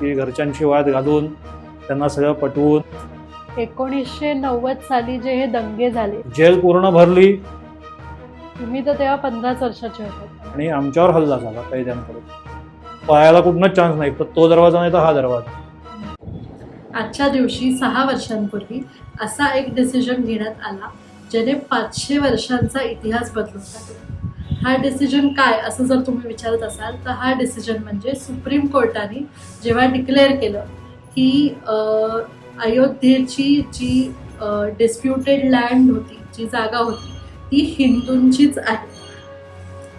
की घरच्यांशी वाद घालून त्यांना सगळं पटवून 1990 साली जे हे दंगे झाले, जेल पूर्ण भरली तुम्ही तर तेव्हा 15 वर्षाचे होते. आणि आमच्यावर हल्ला झाला कैद्यांकडून. पळायला कुठनंच चान्स नाही, तर तो दरवाजा नाही तर हा दरवाजा. आजच्या दिवशी 6 वर्षांपूर्वी असा एक डिसिजन घेण्यात आला ज्याने 500 वर्षांचा इतिहास बदलून टाकला. हा डिसिजन काय असं जर तुम्ही विचारत असाल तर हा डिसिजन म्हणजे सुप्रीम कोर्टाने जेव्हा डिक्लेअर केलं की अयोध्येची जी डिस्प्युटेड लँड होती, जी जागा होती, ती हिंदूंचीच आहे.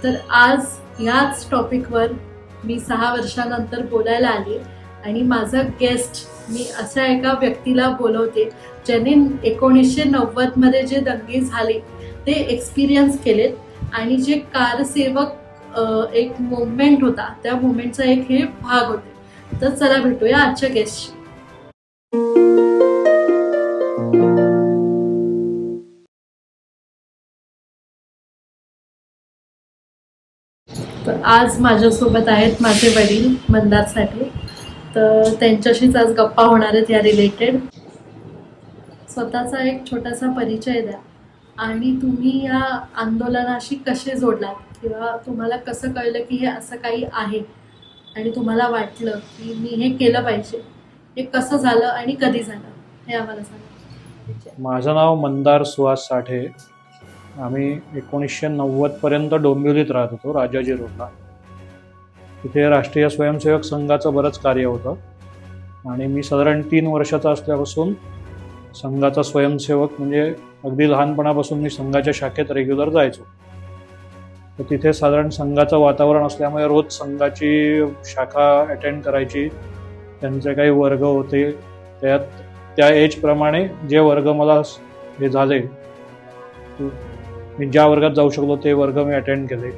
तर आज याच टॉपिकवर मी 6 वर्षानंतर बोलायला आले आणि माझा गेस्ट मी अशा एका व्यक्तीला बोलवते ज्याने 1990 जे दंगे झाले ते एक्सपिरियन्स केलेत आणि जे कारसेवक एक मुवमेंट होता त्या मुवमेंटचा एक हे भाग होते. तर चला भेटूया आजच्या गेस्टशी. तर आज माझ्यासोबत आहेत माझे वडील मंदार साठे. तर त्यांच्याशीच आज गप्पा होणार आहेत या रिलेटेड. स्वतःचा एक छोटासा परिचय द्या आणि तुम्ही या आंदोलनाशी कसे जोडलात किंवा तुम्हाला कसं कळलं की हे असं काही आहे आणि तुम्हाला वाटलं की मी हे केलं पाहिजे. हे कसं झालं आणि कधी झालं हे आम्हाला सांगा. माझं नाव मंदार सुहास साठे. आम्ही 1990 डोंबिवलीत राहत होतो, राजाजी रोडला. तिथे राष्ट्रीय स्वयंसेवक संघाचं बरंच कार्य होतं आणि मी साधारण 3 वर्षाचा असल्यापासून संघाचा स्वयंसेवक, म्हणजे अगदी लहानपणापासून मी संघाच्या शाखेत रेग्युलर जायचो. तर तिथे साधारण संघाचं वातावरण असल्यामुळे रोज संघाची शाखा अटेंड करायची. त्यांचे काही वर्ग होते, त्यात त्या एजप्रमाणे जे वर्ग मला हे झाले, मी ज्या वर्गात जाऊ शकलो ते वर्ग मी अटेंड केले.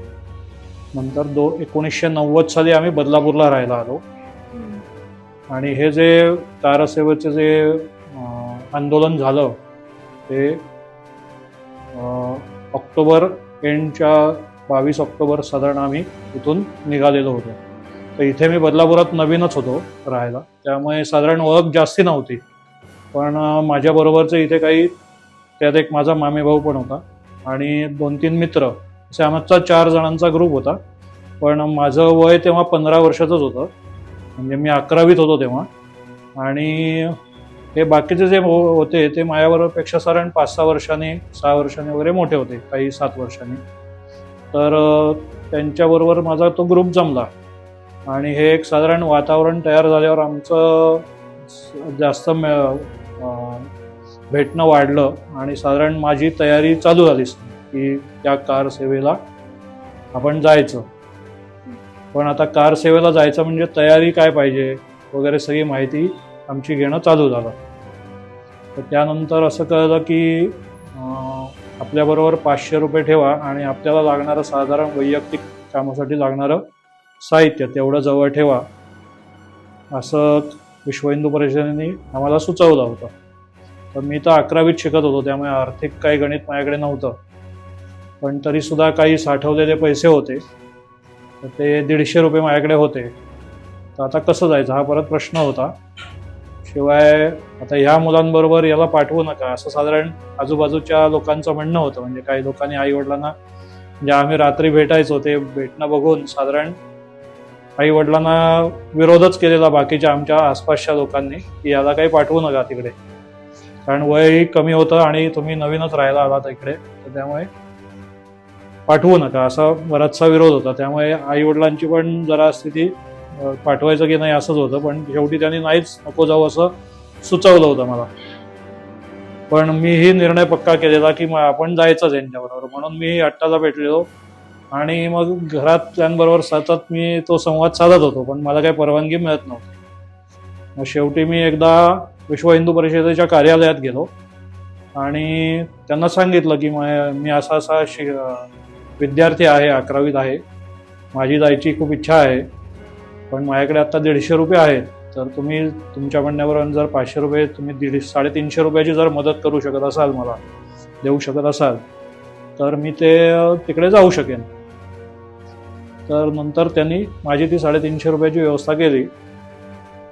नंतर 1990 साली आम्ही बदलापूरला राहायला आलो आणि हे जे कारसेवेचे जे आंदोलन झालं ते ऑक्टोबर एंडच्या 22 ऑक्टोबर साधारण आम्ही इथून निघालेलो होतो. तर इथे मी बदलापुरात नवीनच होतो राहायला, त्यामुळे साधारण ओळख जास्ती नव्हती. पण माझ्याबरोबरचे इथे काही, त्यात एक माझा मामे भाऊ पण होता आणि 2-3 मित्र, असे आमचा 4 जणांचा ग्रुप होता. पण माझं वय तेव्हा 15 वर्षाचंच होतं, म्हणजे मी 11वीत होतो तेव्हा. आणि हे बाकीचे जे होते ते माझ्याबरोबरपेक्षा साधारण 5-6 वर्षांनी 6 वर्षांनी वगैरे मोठे होते, काही 7 वर्षांनी. तर त्यांच्याबरोबर माझा तो ग्रुप जमला आणि हे एक साधारण वातावरण तयार झाल्यावर आमचं जास्त भेटणं वाढलं आणि साधारण माझी तयारी चालू झाली की त्या कार सेवेला आपण जायचं. पण आता कार सेवेला जायचं म्हणजे तयारी काय पाहिजे वगैरे सगळी माहिती आमची घेणं चालू झालं. तर त्यानंतर असं कळलं की आपल्याबरोबर 500 रुपये ठेवा आणि आपल्याला लागणारं साधारण वैयक्तिक कामासाठी लागणारं साहित्य तेवढं जवळ ठेवा, असं विश्व हिंदू परिषदेने आम्हाला सुचवलं होतं. तर मी तर 11वीत शिकत होतो, त्यामुळे आर्थिक काही गणित माझ्याकडे नव्हतं. पण तरीसुद्धा काही साठवलेले पैसे होते, तर ते 150 रुपये माझ्याकडे होते. तर आता कसं जायचं हा परत प्रश्न होता. शिवाय आता ह्या मुलांबरोबर याला पाठवू नका असं साधारण आजूबाजूच्या लोकांचं म्हणणं होतं. म्हणजे काही लोकांनी आईवडिलांना, म्हणजे आम्ही रात्री भेटायचो, ते भेटणं बघून साधारण आईवडिलांना विरोधच केलेला बाकीच्या आमच्या आसपासच्या लोकांनी की याला काही पाठवू नका तिकडे, कारण वयही कमी होतं आणि तुम्ही नवीनच राहायला आलात इकडे, तर त्यामुळे पाठवू नका असा बराचसा विरोध होता. त्यामुळे आईवडिलांची पण जरा स्थिती पाठवायचं की नाही असंच होतं. पण शेवटी त्यांनी नाहीच, नको जाऊ असं सुचवलं होतं मला. पण मीही निर्णय पक्का केलेला की आपण जायचंच यांच्याबरोबर, म्हणून मी अट्टाला भेटलेलो आणि मग घरात त्यांबरोबर सतत मी तो संवाद साधत होतो, पण मला काही परवानगी मिळत नव्हती. मग शेवटी मी एकदा विश्व हिंदू परिषदेच्या कार्यालयात गेलो आणि त्यांना सांगितलं की मी असा विद्यार्थी आहे, 11वीत आहे, माझी जायची खूप इच्छा आहे, पण माझ्याकडे आता 150 रुपये आहेत. तर तुम्ही तुमच्या म्हणण्यावरून जर 500 रुपये, तुम्ही 350 रुपयाची जर मदत करू शकत असाल, मला देऊ शकत असाल, तर मी ते तिकडे जाऊ शकेन. तर नंतर त्यांनी माझी ती 350 रुपयाची व्यवस्था केली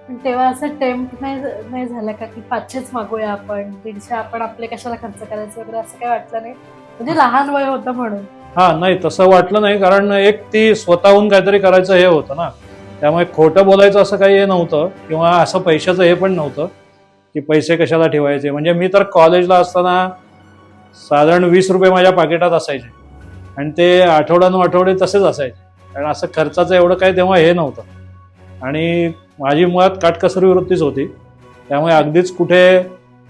पण तेव्हा असं टेम्प्ट नाही झालं का की 500च मागूया आपण, 150 आपण आपले कशाला खर्च करायचं वगैरे, असं काही वाटलं नाही? म्हणजे लहान वय होतं म्हणून. हा, नाही तसं वाटलं नाही, कारण एक ती स्वतःहून काहीतरी करायचं हे होतं ना, त्यामुळे खोटं बोलायचं असं काही हे नव्हतं, किंवा असं पैशाचं हे पण नव्हतं की पैसे कशाला ठेवायचे. म्हणजे मी तर कॉलेजला असताना साधारण 20 रुपये माझ्या पाकिटात असायचे, आणि ते आठवडे तसेच असायचे, कारण असं खर्चाचं एवढं काही तेव्हा हे नव्हतं. आणि माझी मुळात काटकसरी वृत्तीच होती, त्यामुळे अगदीच कुठे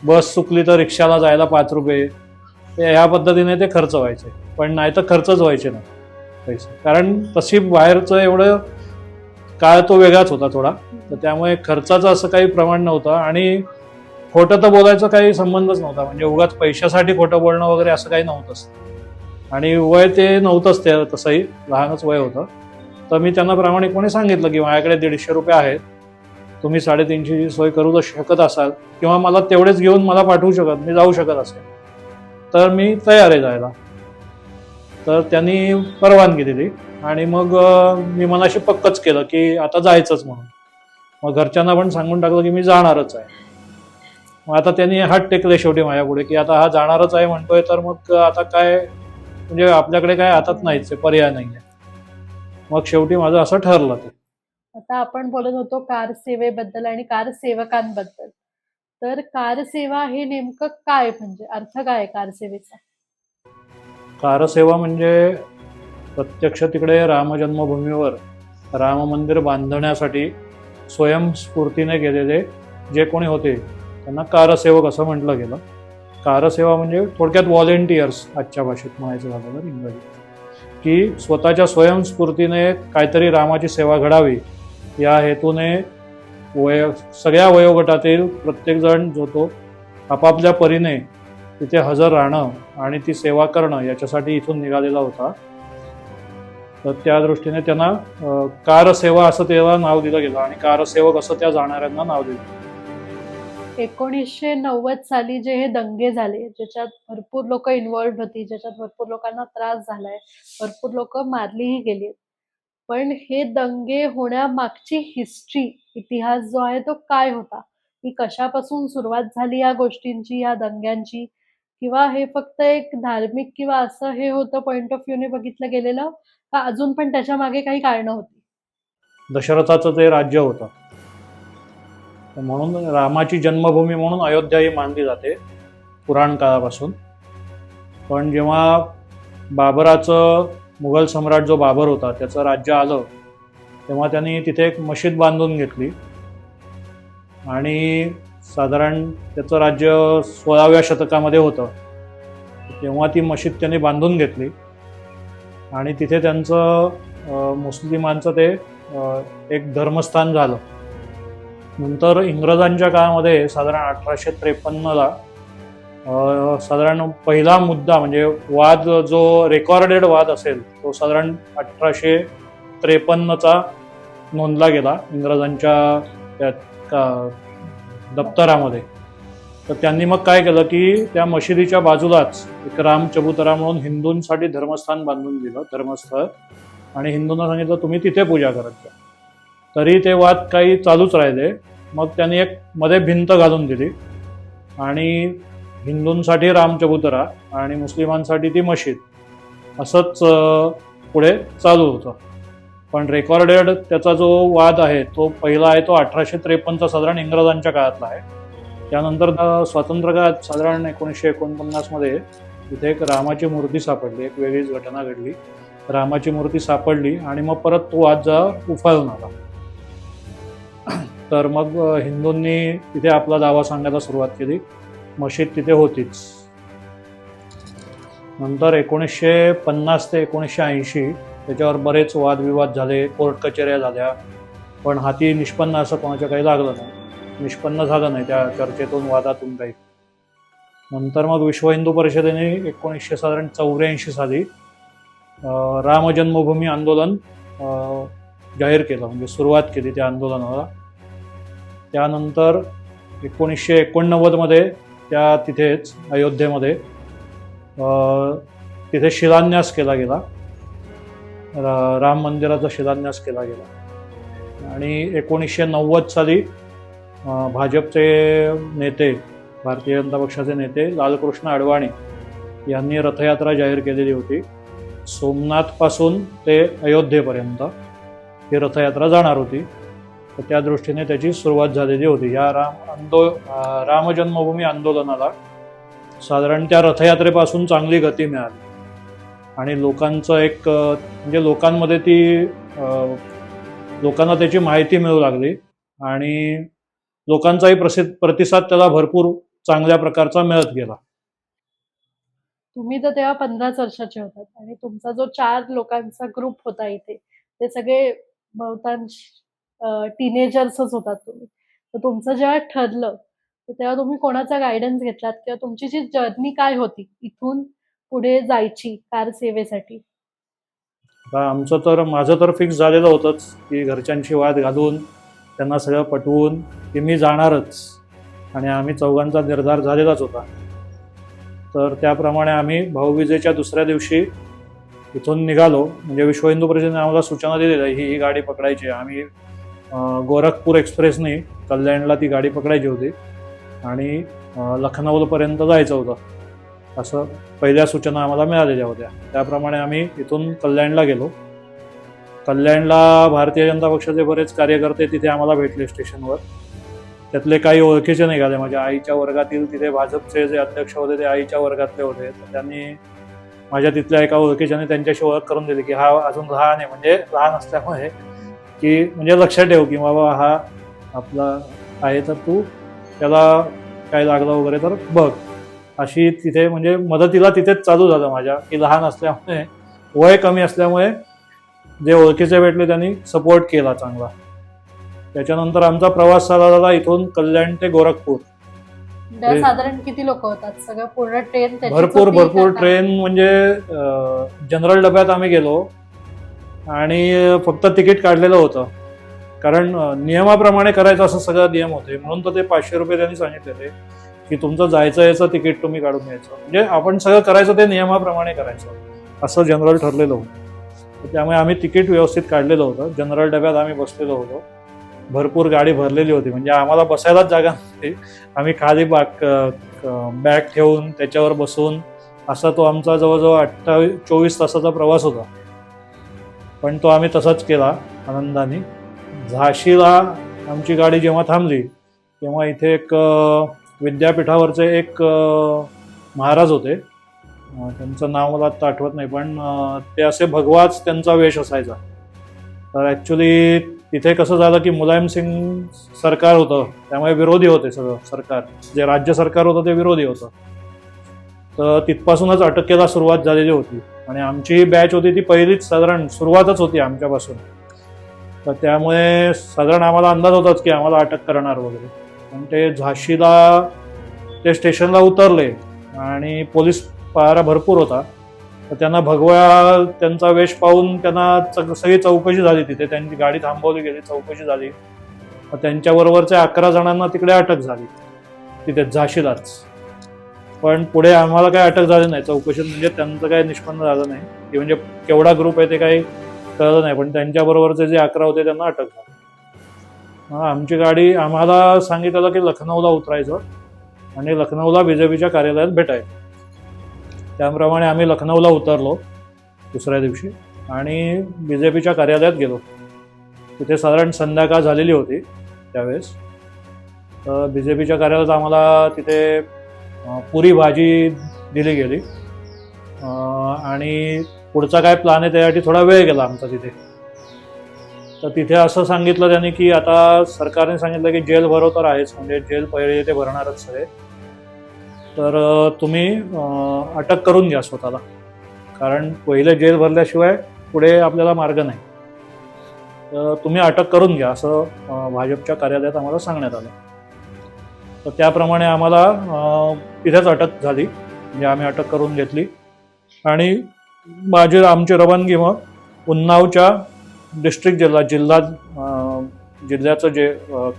बस चुकली तर रिक्षाला जायला 5 रुपये, ते ह्या पद्धतीने ते खर्च व्हायचे. पण नाही तर खर्चच व्हायचे नाही पैसे, कारण तशी बाहेरचं एवढं काळ तो वेगळाच होता थोडा, तर त्यामुळे खर्चाचं असं काही प्रमाण नव्हतं. आणि खोटं तर बोलायचं काही संबंधच नव्हता, म्हणजे उगाच पैशासाठी खोटं बोलणं वगैरे असं काही नव्हतंच. आणि वय ते नव्हतंच, ते तसंही लहानच वय होतं. तर मी त्यांना प्रामाणिकपणे सांगितलं की माझ्याकडे 150 रुपये आहेत, तुम्ही 350ची सोय करू शकत असाल, किंवा मला तेवढेच घेऊन मला पाठवू शकत, मी जाऊ शकत असेल, तर मी तयार आहे जायला. तर त्यांनी परवानगी दिली, आणि मग मी मनाशी पक्कच केलं की आता जायचंच म्हणून. मग घरच्यांना पण सांगून टाकलं की मी जाणारच आहे. मग आता त्यांनी हात टेकले शेवटी माझ्यापुढे की आता हा जाणारच आहे म्हणतोय, तर मग आता काय, म्हणजे आपल्याकडे काय हातात नाहीच आहे, पर्याय नाहीये. मग शेवटी माझं असं ठरलं ते. आता आपण बोलत होतो कार सेवेबद्दल आणि कार सेवकांबद्दल. तर कार सेवा हे नेमकं काय, म्हणजे अर्थ काय आहे कार सेवेचा? कारसेवा म्हणजे प्रत्यक्ष तिकडे रामजन्मभूमीवर राम मंदिर बांधण्यासाठी स्वयंस्फूर्तीने गेलेले जे कोणी होते त्यांना कारसेवक असं म्हटलं गेलं. कारसेवा म्हणजे थोडक्यात व्हॉलेंटियर्स, आजच्या भाषेत म्हणायचं झालं तर इंग्रजीत, की स्वतःच्या स्वयंस्फूर्तीने काहीतरी रामाची सेवा घडावी या हेतूने सगळ्या वयोगटातील प्रत्येकजण जो तो आपापल्या परीने तिथे हजर राहणं आणि ती सेवा करणं याच्यासाठी इथून निघालेला होता. तर त्या दृष्टीने त्यांना कारसेवा असं त्याला नाव दिलं गेलं, आणि कारसेवक असं त्या जाणाऱ्यांना नाव दिलं. 1990 साली जे हे दंगे झाले, ज्याच्यात भरपूर लोक इन्व्हॉल्व्ह होती, ज्याच्यात भरपूर लोकांना त्रास झालाय, भरपूर लोक मारलीही गेली, पण हे दंगे होण्यामागची हिस्ट्री, इतिहास जो आहे तो काय होता, ही कशापासून सुरुवात झाली या गोष्टींची, या दंग्यांची, किंवा हे फक्त एक धार्मिक किंवा असं हे होतं पॉइंट ऑफ व्ह्यूने बघितलं गेलेलं, का अजून पण त्याच्या मागे काही कारणं होती? दशरथाचं ते राज्य होतं, म्हणून रामाची जन्मभूमी म्हणून अयोध्या ही मानली जाते पुराण काळापासून. पण जेव्हा बाबराचं, मुघल सम्राट जो बाबर होता त्याचं राज्य आलं, तेव्हा त्यांनी तिथे एक मशीद बांधून घेतली, आणि साधारण त्याचं राज्य 16व्या शतकामध्ये होतं. तेव्हा ती मशीद त्यांनी बांधून घेतली, आणि तिथे त्यांचं मुस्लिमांचं ते एक धर्मस्थान झालं. नंतर इंग्रजांच्या काळामध्ये साधारण 1853ला साधारण पहिला मुद्दा म्हणजे वाद, जो रेकॉर्डेड वाद असेल तो साधारण 1853चा नोंदला गेला इंग्रजांच्या दप्तरामध्ये. तर त्यांनी मग काय केलं की त्या मशिदीच्या बाजूलाच एक राम चबुतरा म्हणून हिंदूंसाठी धर्मस्थान बांधून दिलं, धर्मस्थळ, आणि हिंदूंना सांगितलं तुम्ही तिथे पूजा करत जा. तरी ते वाद काही चालूच राहिले. मग त्यांनी एक मध्ये भिंत घालून दिली, आणि हिंदूंसाठी राम चबुतरा आणि मुस्लिमांसाठी ती मशीद, असंच पुढे चालू होतं. पण रेकॉर्डेड त्याचा जो वाद आहे तो पहिला आहे तो 1853चा साधारण इंग्रजांच्या काळातला आहे. त्यानंतर स्वातंत्र्य काळात साधारण 1949मध्ये तिथे एक रामाची मूर्ती सापडली, एक वेगळीच घटना घडली. रामाची मूर्ती सापडली आणि मग परत तो वाद उफाळून आला. तर मग हिंदूंनी तिथे आपला दावा सांगायला सुरुवात केली, मशीद तिथे होतीच. नंतर 1950 ते 1980 त्याच्यावर बरेच वादविवाद झाले, कोर्ट कचेऱ्या झाल्या, पण हाती निष्पन्न असं कोणाच्या काही लागलं नाही, निष्पन्न झालं नाही त्या चर्चेतून, वादातून काही. नंतर मग विश्व हिंदू परिषदेने 1984 साली राम जन्मभूमी आंदोलन जाहीर केलं, म्हणजे सुरुवात केली त्या आंदोलनाला. त्यानंतर 1989मध्ये त्या तिथेच अयोध्येमध्ये तिथे शिलान्यास केला गेला, राम मंदिराचा शिलान्यास केला गेला. आणि 1990 साली भाजपचे नेते, भारतीय जनता पक्षाचे नेते लालकृष्ण अडवाणी यांनी रथयात्रा जाहीर केलेली होती. सोमनाथपासून ते अयोध्येपर्यंत ही रथयात्रा जाणार होती. तर त्या दृष्टीने त्याची सुरुवात झालेली होती. या राम जन्मभूमी आंदोलनाला साधारण त्या रथयात्रेपासून चांगली गती मिळाली आणि लोकांचं एक म्हणजे लोकांमध्ये ती लोकांना त्याची माहिती मिळू लागली आणि लोकांचाही प्रतिसाद त्याला भरपूर चांगल्या प्रकारचा मिळत गेला. तुम्ही तर तेव्हा 15 वर्षाचे होतात आणि तुमचा जो 4 लोकांचा ग्रुप होता इथे, ते सगळे बहुतांश टीनेजर्सच होतात तुम्ही. तर तुमचं जेव्हा ठरलं, तर तेव्हा तुम्ही कोणाचा गायडन्स घेतलात किंवा तुमची जी जर्नी काय होती इथून पुढे जायची कार सेवेसाठी? माझं तर फिक्स झालेलं होतंच की घरच्यांशी वाद घालून त्यांना सगळं पटवून की मी जाणारच आणि आम्ही चौघांचा निर्धार झालेलाच होता. तर त्याप्रमाणे आम्ही भाऊबीजेच्या दुसऱ्या दिवशी इथून निघालो. म्हणजे विश्व हिंदू परिषदेने आम्हाला सूचना दिलेल्या ही गाडी पकडायची. आम्ही गोरखपूर एक्सप्रेसने कल्याणला ती गाडी पकडायची होती आणि लखनौपर्यंत जायचं होतं, असं पहिल्या सूचना आम्हाला मिळालेल्या होत्या. त्याप्रमाणे आम्ही इथून कल्याणला गेलो. कल्याणला भारतीय जनता पक्षाचे बरेच कार्यकर्ते तिथे आम्हाला भेटले स्टेशनवर. त्यातले काही ओळखीचे निघाले. माझ्या आईच्या वर्गातील तिथे भाजपचे जे अध्यक्ष होते ते आईच्या वर्गातले होते. तर त्यांनी माझ्या तिथल्या एका ओळखीच्याने त्यांच्याशी ओळख करून दिली की हा अजून लहान आहे, म्हणजे लहान असल्यामुळे की म्हणजे लक्षात ठेव की बाबा हा आपला आहे, तर तू त्याला काय लागलं वगैरे तर बघ. अशी तिथे म्हणजे मदतीला तिथेच चालू झालं माझ्या, की लहान असल्यामुळे, वय कमी असल्यामुळे जे ओळखीचे भेटले त्यांनी सपोर्ट केला चांगला. त्याच्यानंतर आमचा प्रवास झाला इथून कल्याण ते गोरखपूर. साधारण किती लोक होतात? सगळं पूर्ण ट्रेन? भरपूर ट्रेन. म्हणजे जनरल डब्यात आम्ही गेलो आणि फक्त तिकीट काढलेलं होतं, कारण नियमाप्रमाणे करायचं असं सगळं नियम होते. म्हणून तर ते 500 रुपये त्यांनी सांगितलेले की तुमचं जायचं याचं तिकीट तुम्ही काढून घ्यायचं. म्हणजे आपण सगळं करायचं ते नियमाप्रमाणे करायचं असं जनरल ठरलेलं होतं. त्यामुळे आम्ही तिकीट व्यवस्थित काढलेलं होतं. जनरल डब्यात आम्ही बसलेलो होतो. भरपूर गाडी भरलेली होती, म्हणजे आम्हाला बसायलाच जागा नव्हती. आम्ही खाली बॅग ठेवून त्याच्यावर बसून असा तो आमचा जवळजवळ 24 तासाचा प्रवास होता. पण तो आम्ही तसाच केला आनंदाने. झाशीला आमची गाडी जेव्हा थांबली तेव्हा इथे एक विद्यापीठावरचे एक महाराज होते. त्यांचं नाव मला आता आठवत नाही, पण ते असे भगवाच त्यांचा वेश असायचा. तर ॲक्च्युली तिथे कसं झालं की मुलायम सिंग सरकार होतं, त्यामुळे विरोधी होते सगळं सरकार. जे राज्य सरकार होतं ते विरोधी होतं. तर तिथपासूनच अटकेला सुरुवात झालेली होती आणि आमची बॅच होती ती पहिलीच, साधारण सुरुवातच होती आमच्यापासून. तर त्यामुळे साधारण आम्हाला अंदाज होताच की आम्हाला अटक करणार वगैरे. पण ते झाशीला ते स्टेशनला उतरले आणि पोलीस पहारा भरपूर होता. तर त्यांना भगवा त्यांचा वेश पाहून त्यांना सगळी चौकशी झाली. तिथे त्यांची गाडी थांबवली गेली, चौकशी झाली. त्यांच्याबरोबरच्या 11 जणांना तिकडे अटक झाली तिथे झाशीलाच. पण पुढे आम्हाला काही अटक झाली नाही चौकशीत. म्हणजे त्यांचं काही निष्पन्न झालं नाही की म्हणजे केवढा ग्रुप आहे ते काही कळलं नाही. पण त्यांच्याबरोबरचे जे 11 होते त्यांना अटक झाली. आमची गाडी, आम्हाला सांगितलं की लखनौला उतरायचं आणि लखनौला बीजेपीच्या कार्यालयात भेटायचं. त्याप्रमाणे आम्ही लखनौला उतरलो दुसऱ्या दिवशी आणि बीजेपीच्या कार्यालयात गेलो. तिथे साधारण संध्याकाळ झालेली होती त्यावेळेस. तर बीजेपीच्या कार्यालयात आम्हाला तिथे पुरी भाजी दिली गेली आणि पुढचा काय प्लॅन आहे त्यासाठी थोडा वेळ गेला आमचा तिथे. तर तिथे असं सांगितलं त्यांनी की आता सरकारने सांगितलं की जेल भरो तर आहेच, म्हणजे जेल पहिले ते भरणारच सगळे. तर तुम्ही अटक करून घ्या स्वतःला, कारण पहिले जेल भरल्याशिवाय पुढे आपल्याला मार्ग नाही. तर तुम्ही अटक करून घ्या असं भाजपच्या कार्यालयात आम्हाला सांगण्यात आलं. तर त्याप्रमाणे आम्हाला तिथेच अटक झाली. म्हणजे आम्ही अटक करून घेतली आणि आमची रवानगी मग उन्नावच्या डिस्ट्रिक्ट जिल्ह्याचं जे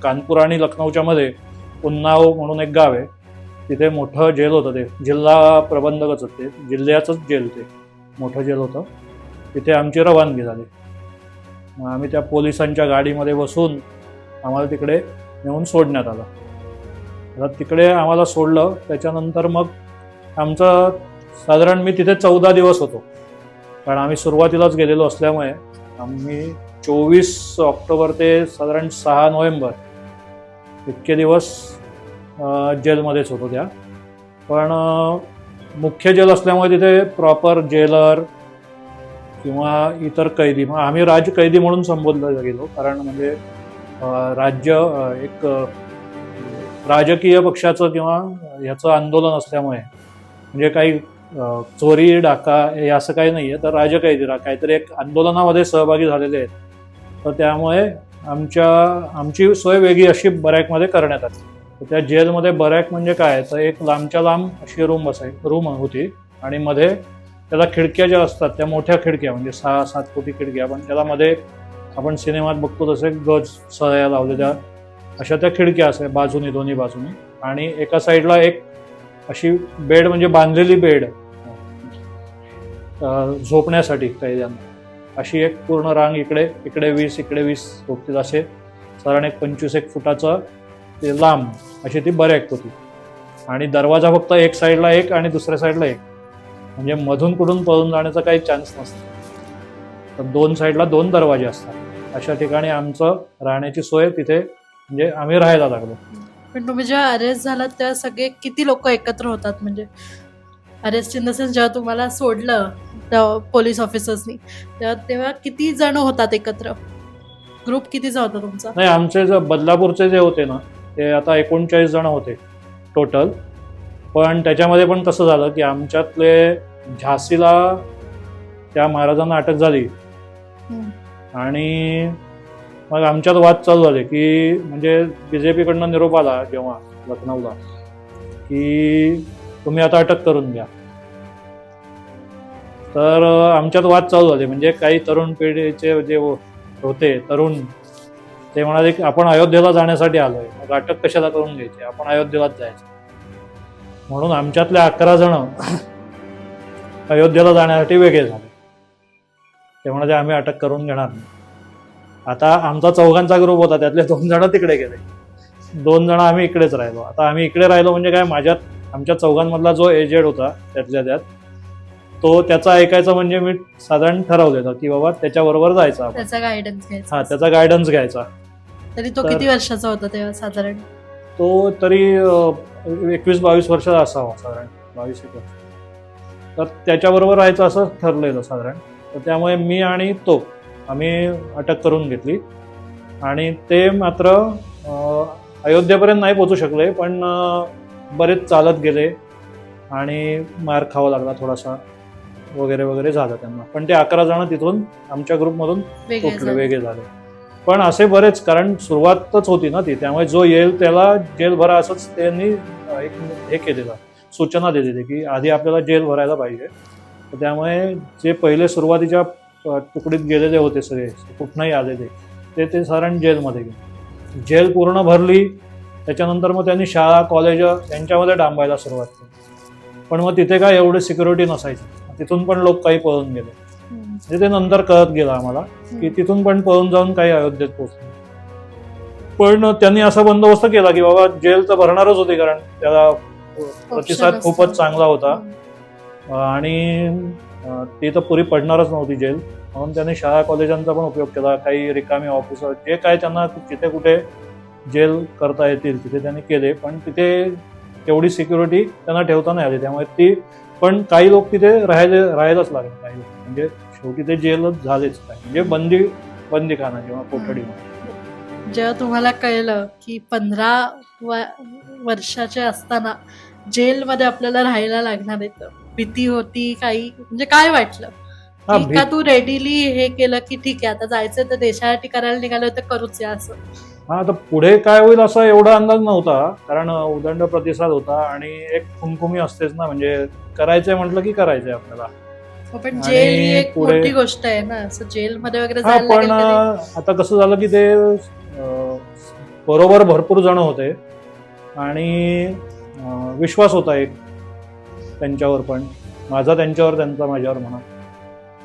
कानपूर आणि लखनौच्या मध्ये उन्नाव म्हणून एक गाव आहे, तिथे मोठं जेल होतं. ते जिल्हा प्रबंधकच होते, जिल्ह्याचंच जेल, ते मोठं जेल होतं. तिथे आमची रवानगी झाली. आम्ही त्या पोलिसांच्या गाडीमध्ये बसून आम्हाला तिकडे नेऊन सोडण्यात आलं. आता तिकडे आम्हाला सोडलं. त्याच्यानंतर मग आमचं साधारण मी तिथे 14 दिवस होतो, कारण आम्ही सुरुवातीलाच गेलेलो असल्यामुळे. आम्ही 24 ऑक्टोबर ते साधारण 6 नोव्हेंबर इतके दिवस जेलमध्येच होतो त्या. पण मुख्य जेल असल्यामुळे तिथे प्रॉपर जेलर किंवा इतर कैदी, मग आम्ही राजकैदी म्हणून संबोधलं गेलो, कारण म्हणजे राज्य एक राजकीय पक्षाचं किंवा ह्याचं आंदोलन असल्यामुळे, म्हणजे काही चोरी डाका हे असं काही नाही आहे, तर राजकैदी काहीतरी एक आंदोलनामध्ये सहभागी झालेले आहेत. तर त्यामुळे आमची सोय वेगळी अशी बरॅकमध्ये करण्यात आली. तर त्या जेलमध्ये बरॅक म्हणजे काय, तर एक लांबच्या लांब अशी रूम होती आणि मध्ये त्याला खिडक्या ज्या असतात त्या मोठ्या खिडक्या, म्हणजे 6-7 फुटी खिडक्या, पण त्याला मध्ये आपण सिनेमात बघतो तसे गज सळ्या लावलेल्या अशा त्या खिडक्या असे बाजूनी, दोन्ही बाजूनी. आणि एका साईडला एक अशी बेड, म्हणजे बांधलेली बेड झोपण्यासाठी कैद्यांना, अशी एक पूर्ण रांग, इकडे 20 इकडे 20 झोपतील असे साधारण एक 25-1 फुटाचं ते लांब अशी ती बरॅक होती. आणि दरवाजा फक्त एक साईडला एक आणि दुसऱ्या साईडला एक, म्हणजे मधून कुठून पळून जाण्याचा काही चान्स नसतो. तर 2 साईडला 2 दरवाजे असतात. अशा ठिकाणी आमचं राहण्याची सोय तिथे, म्हणजे आम्ही राहायला लागलो. पण तुम्ही जेव्हा अरेस्ट झालात तेव्हा सगळे किती लोक एकत्र होतात, म्हणजे अरेस्ट इन द सेन्स जेव्हा तुम्हाला सोडलं पोलीस ऑफिसर्सनी, तेव्हा किती जण होतात एकत्र, ग्रुप कितीचा होता तुमचा? नाही, आमचे जे बदलापूरचे जे होते ना, ते आता 39 जण होते टोटल. पण त्याच्यामध्ये पण कसं झालं की आमच्यातले झाशीला त्या महाराजांना अटक झाली आणि मग आमच्यात वाद चालू झाले की, म्हणजे BJP कडनं निरोप आला जेव्हा लखनौला की तुम्ही आता अटक करून द्या. तर आमच्यात वाद चालू झाले, म्हणजे काही तरुण पिढीचे जे होते तरुण, ते म्हणाले की आपण अयोध्येला जाण्यासाठी आलोय, मग अटक कशाला करून घ्यायची, आपण अयोध्येलाच जायचं. म्हणून आमच्यातले 11 जण अयोध्येला जाण्यासाठी वेगळे झाले. ते म्हणाले आम्ही अटक करून घेणार नाही. आता आमचा 4घांचा ग्रुप होता, त्यातले 2 जण तिकडे गेले, 2 जण आम्ही इकडेच राहिलो. आता आम्ही इकडे राहिलो म्हणजे काय, आमच्या 4घांमधला जो एजेड होता त्यातल्या त्यात, तो त्याचा ऐकायचा, म्हणजे मी साधारण ठरवलेलं की बाबा त्याच्याबरोबर जायचं, त्याचा गायडन्स घ्यायचा. त्याचा गायडन्स घ्यायचा. तरी तो किती वर्षाचा होता तेव्हा साधारण? तो तरी 21-22 वर्षाचा असावा, साधारण 22-21 वर्ष. तर त्याच्याबरोबर राहायचं असं ठरलेलं साधारण. तर त्यामुळे मी आणि तो आम्ही अटक करून घेतली. आणि ते मात्र अयोध्येपर्यंत नाही पोहोचू शकले, पण बरेच चालत गेले आणि मार खावा लागला थोडासा वगैरे वगैरे झालं त्यांना. पण ते 11 जण तिथून आमच्या ग्रुपमधून वेगळे झाले. पण असे बरेच, कारण सुरुवातच होती ना ती, त्यामुळे जो येईल त्याला जेल भरा असंच त्यांनी एक हे केलेलं, सूचना दिलेली की आधी आपल्याला जेल भरायला पाहिजे. तर त्यामुळे जे पहिले सुरुवातीच्या तुकडीत गेलेले होते सगळे, कुठनंही आलेले, ते साधारण जेलमध्ये गेले. जेल पूर्ण भरली. त्याच्यानंतर मग त्यांनी शाळा कॉलेज यांच्यामध्ये डांबायला सुरुवात केली. पण मग तिथे काय एवढे सिक्युरिटी नसायची, तिथून पण लोक काही पळून गेले. म्हणजे ते नंतर कळत गेलं आम्हाला की तिथून पण पळून जाऊन काही अयोध्येत पोहोचले. पण त्यांनी असा बंदोबस्त केला की बाबा जेल तर भरणारच होती, कारण त्याला प्रतिसाद खूपच चांगला होता आणि ती तर पुरी पडणारच नव्हती जेल. म्हणून त्यांनी शाळा कॉलेजांचा पण उपयोग केला, काही रिकामी ऑफिसर जे काय त्यांना जिथे कुठे जेल करता येतील तिथे त्यांनी केले. पण तिथे एवढी सिक्युरिटी त्यांना ठेवता नाही आली, त्यामुळे ती पण काही लोक तिथे राहायलाच लागले. काही लोक म्हणजे शेवटी ते जेलच झालेच, काय म्हणजे बंदीखाना किंवा कोठडी. जेव्हा तुम्हाला कळलं की 15 वर्षाचे असताना जेलमध्ये आपल्याला राहायला लागणार आहे, तर भीती होती काही, म्हणजे काय वाटलं? का तू रेडीली हे केलं की ठीक आहे आता जायचं तर देशासाठी करायला निघालं तर करूच या असं? हा, तर पुढे काय होईल असा एवढा अंदाज नव्हता, कारण उदंड प्रतिसाद होता आणि एक खुमखुमी असतेच ना, म्हणजे करायचंय म्हटलं की करायचंय आपल्याला. पण जेल ही एक मोठी गोष्ट आहे ना, असं जेलमध्ये वगैरे जायला पण आता कसं झालं की ते बरोबर भरपूर जण होते आणि विश्वास होता एक त्यांच्यावर, पण माझा त्यांच्यावर, त्यांचा माझ्यावर म्हणा.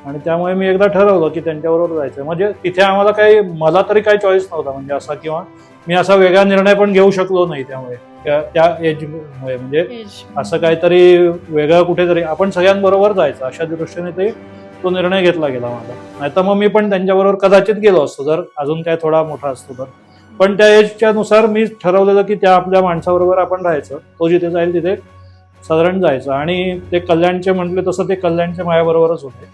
आणि त्यामुळे मी एकदा ठरवलं की त्यांच्याबरोबर जायचं. म्हणजे तिथे आम्हाला काही, मला तरी काही चॉईस नव्हता म्हणजे असा, किंवा मी असा वेगळा निर्णय पण घेऊ शकलो नाही त्यामुळे, त्या एजमुळे. म्हणजे असं काहीतरी वेगळं कुठेतरी आपण सगळ्यांबरोबर जायचं अशा दृष्टीने तो निर्णय घेतला गेला माझा. नाही तर मग मी पण त्यांच्याबरोबर कदाचित गेलो असतो जर अजून काय थोडा मोठा असतो तर. पण त्या एजच्या नुसार मी ठरवलेलं की त्या आपल्या माणसाबरोबर आपण राहायचं, तो जिथे जाईल तिथे साधारण जायचं. आणि ते कल्याणचे म्हटले तसं ते कल्याणचे माझ्याबरोबरच होते,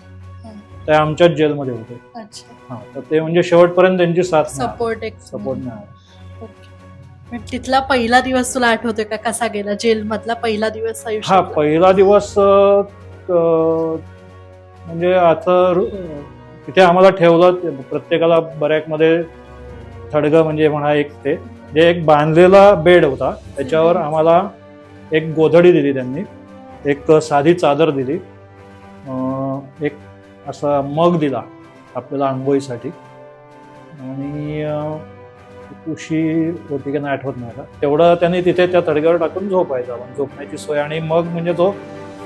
ते आमच्याच जेलमध्ये होते. हा, तर ते म्हणजे शेवटपर्यंत त्यांची साथ, सपोर्ट मिळाला. तिथला पहिला दिवस तुला आठवतोय का, कसा गेला जेल मधला पहिला दिवस? हा, पहिला दिवस म्हणजे आता तिथे आम्हाला ठेवलं, प्रत्येकाला बऱ्याकमध्ये थडगं म्हणजे म्हणा, एक ते जे एक बांधलेला बेड होता त्याच्यावर आम्हाला एक गोधडी दिली त्यांनी, एक साधी चादर दिली, एक असा मग दिला आपल्याला आंघोळीसाठी, आणि उशी होती की नाही आठवत नाही का, तेवढं त्यांनी तिथे त्या तडग्यावर टाकून झोपायचा, झोपण्याची सोय. आणि मग म्हणजे तो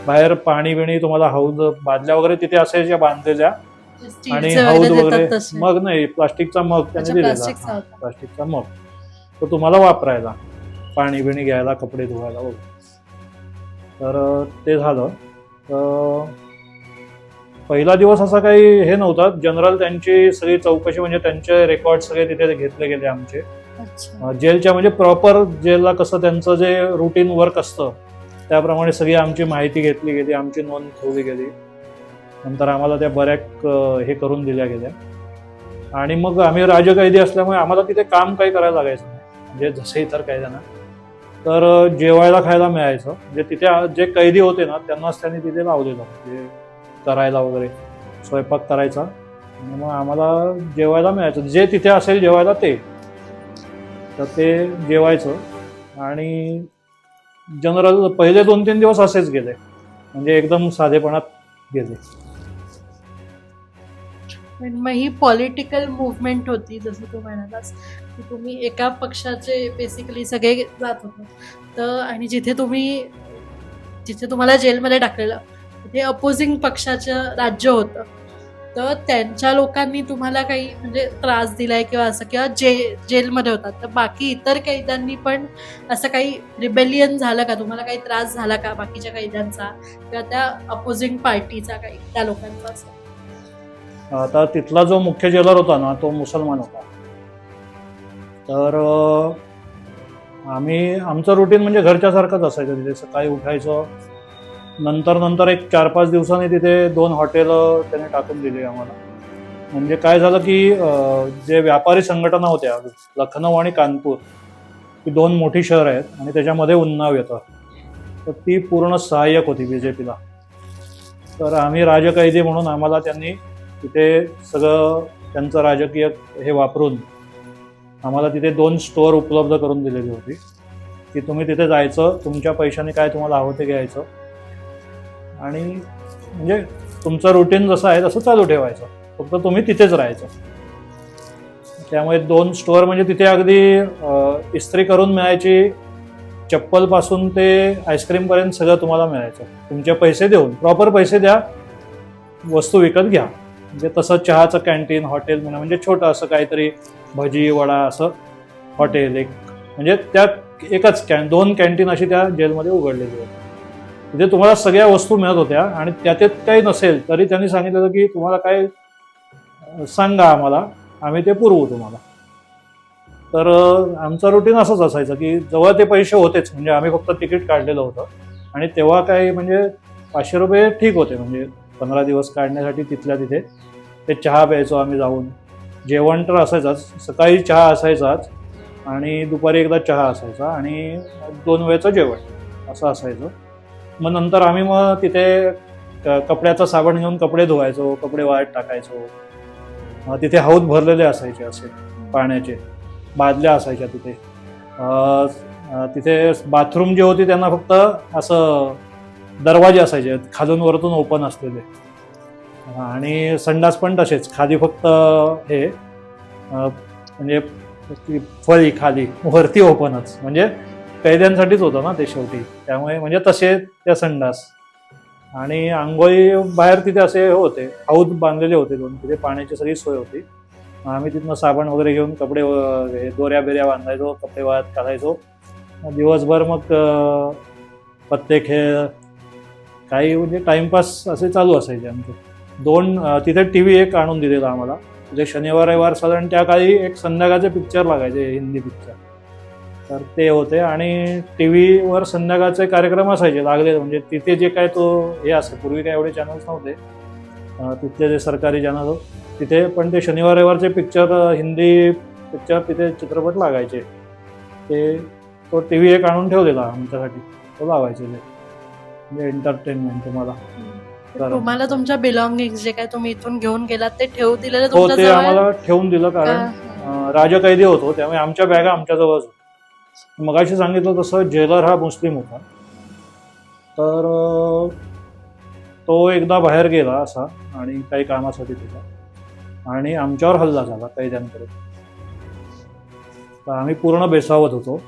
बाहेर पाणी बिणी तुम्हाला हौद बादल्या वगैरे तिथे असायच्या बांधलेल्या, आणि हौद वगैरे, मग नाही प्लास्टिकचा मग त्यांनी दिलेला, प्लास्टिकचा मग, तो तुम्हाला वापरायला, पाणी बिणी घ्यायला, कपडे धुवायला वगैरे. तर ते झालं. पहिला दिवस असा काही हे नव्हता, जनरल त्यांची सगळी चौकशी, म्हणजे त्यांचे रेकॉर्ड सगळे तिथे घेतले गेले आमचे जेलच्या, म्हणजे प्रॉपर जेलला कसं त्यांचं जे रुटीन वर्क असतं त्याप्रमाणे सगळी आमची माहिती घेतली गेली, आमची नोंद ठेवली गेली. नंतर आम्हाला त्या बऱ्याच हे करून दिल्या गेल्या. आणि मग आम्ही राजकैदी असल्यामुळे आम्हाला तिथे काम काही करायला लागायचं नाही, म्हणजे जसे इतर कैद्यांना. तर जेवायला खायला मिळायचं, म्हणजे तिथे जे कैदी होते ना त्यांनाच त्यांनी तिथे लावलेलं, म्हणजे करायला वगैरे, स्वयंपाक करायचा, आणि मग आम्हाला जेवायला मिळायचं, जे तिथे असेल जेवायला ते, तर ते जेवायचं. आणि जनरल पहिले 2-3 दिवस असेच गेले, म्हणजे एकदम साधेपणात गेले. मग ही पॉलिटिकल मुवमेंट होती, जसं तू म्हणालास की तुम्ही एका पक्षाचे बेसिकली सगळे जात होते, तर आणि जिथे तुम्हाला जेलमध्ये टाकलेलं ते अपोजिंग पक्षाचं राज्य होतं, तर त्यांच्या लोकांनी तुम्हाला काही म्हणजे त्रास दिलाय किंवा असं, किंवा जेलमध्ये होतात तर बाकी इतर कैद्यांनी पण असं काही रिबेलियन झालं का, तुम्हाला काही त्रास झाला का बाकीच्या कैद्यांचा किंवा त्या अपोजिंग पार्टीचा काही त्या लोकांचा? असं आता तिथला जो मुख्य जेलर होता ना तो मुसलमान होता. तर आमचं रुटीन म्हणजे घरच्यासारखंच असायचं. तिथे सकाळी उठायचं, नंतर एक 4-5 दिवसांनी तिथे 2 हॉटेल त्याने टाकून दिली आम्हाला. म्हणजे काय झालं की जे व्यापारी संघटना होत्या लखनौ आणि कानपूर, ही 2 मोठी शहर आहेत आणि त्याच्यामध्ये उन्नाव येतं, तर ती पूर्ण सहाय्यक होती बीजेपीला. तर आम्ही राजकैदी म्हणून आम्हाला त्यांनी तिथे सगळं त्यांचं राजकीय हे वापरून आम्हाला तिथे 2 स्टोअर उपलब्ध करून दिलेली होती की तुम्ही तिथे जायचं, तुमच्या पैशाने काय तुम्हाला हवं ते घ्यायचं, आणि म्हणजे तुमचं रुटीन जसं आहे तसं चालू ठेवायचं, फक्त तुम्ही तिथेच राहायचं. त्यामुळे 2 स्टोअर म्हणजे तिथे अगदी इस्त्री करून मिळायची, चप्पलपासून ते आईस्क्रीमपर्यंत सगळं तुम्हाला मिळायचं. तुमचे पैसे देऊन, प्रॉपर पैसे द्या, वस्तू विकत घ्या. म्हणजे तसं चहाचं कॅन्टीन, हॉटेल म्हणा, म्हणजे छोटं असं काहीतरी भजी वडा असं हॉटेल एक, म्हणजे त्या एकच 2 कॅन्टीन अशी त्या जेलमध्ये उघडलेली होती. तिथे तुम्हाला सगळ्या वस्तू मिळत होत्या, आणि त्यात काही नसेल तरी त्यांनी सांगितलेलं की तुम्हाला काय सांगा आम्हाला, आम्ही ते पुरवू तुम्हाला. तर आमचं रुटीन असंच असायचं की जवळ ते पैसे होतेच, म्हणजे आम्ही फक्त तिकीट काढलेलं होतं, आणि तेव्हा काही म्हणजे 500 रुपये ठीक होते, म्हणजे 15 दिवस काढण्यासाठी तिथल्या तिथे. ते चहा प्यायचो आम्ही जाऊन, जेवण तर असायचाच, सकाळी चहा असायचाच, आणि दुपारी एकदा चहा असायचा, आणि 2 वेळचं जेवण असं असायचं. मग नंतर आम्ही मग तिथे कपड्याचा साबण घेऊन कपडे धुवायचो, कपडे वाळत टाकायचो. तिथे हौद भरलेले असायचे, असे पाण्याचे बादल्या असायच्या तिथे. तिथे बाथरूम जी होती त्यांना फक्त असं दरवाजे असायचे खालून वरतून ओपन असलेले, आणि संडास पण तसेच खाली फक्त हे म्हणजे फळी खाली, वरती ओपनच, म्हणजे कैद्यांसाठीच होतं ना ते शेवटी, त्यामुळे म्हणजे तसे त्या संडास. आणि आंघोळी बाहेर तिथे असे होते, हौद बांधलेले होते दोन, तिथे पाण्याची सगळी सोय होती. आम्ही तिथनं साबण वगैरे घेऊन कपडे दोऱ्या बिऱ्या बांधायचो, कपडे वाळत घालायचो. दिवसभर मग पत्ते खेळ, काही म्हणजे टाइमपास असे चालू असायचे आमचे. तिथे TV एक आणून दिलेला आम्हाला. म्हणजे शनिवार रविवार साधारण त्या काळी एक संध्याकाळचे पिक्चर लागायचे, हिंदी पिक्चर. तर ते होते आणि TV वर संध्याकाळचे कार्यक्रम असायचे लागले. म्हणजे तिथे जे काय तो हे असे, पूर्वी काय एवढे चॅनल्स नव्हते तिथले जे सरकारी चॅनल तिथे, पण ते शनिवार रविवारचे पिक्चर, हिंदी पिक्चर तिथे चित्रपट लागायचे. तो TV एक आणून ठेवलेला आमच्यासाठी, तो लावायचे ते, म्हणजे एंटरटेनमेंट तुम्हाला. तुम्हाला तुमच्या बिलॉंगिंग जे काय तुम्ही इथून घेऊन गेलात ते ठेवून दिलेलं हो, तुमच्या ते जवळ? आम्हाला ठेवून दिलं, कारण राजकैदी होतो त्यामुळे आमच्या बॅगा आमच्या जवळच होत्या. मगाशी सांगितलं तसं जेलर हा मुस्लिम होता. तर तो एकदा बाहेर गेला असा, आणि काही कामासाठी तिला, आणि आमच्यावर हल्ला झाला कैद्यांकडे. तर आम्ही पूर्ण बेसावत होतो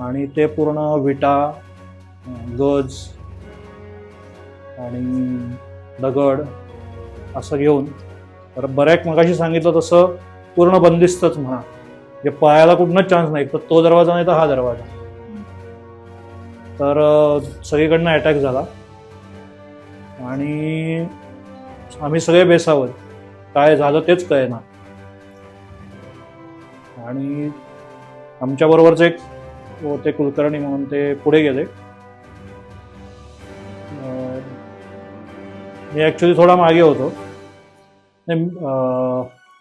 आणि ते पूर्ण विटा, गज आणि दगड असं घेऊन, तर बऱ्याच मगाशी सांगितलं तसं पूर्ण बंदिस्तच म्हणा, म्हणजे पळायला कुठनंच चान्स नाही, तर तो दरवाजा नाही तर हा दरवाजा. तर सगळीकडनं अटॅक झाला आणि आम्ही सगळे बेसावत, काय झालं तेच कळेना. आणि आमच्याबरोबरचे एक ते कुलकर्णी म्हणून ते पुढे गेले. मी ॲक्च्युली थोडा मागे होतो,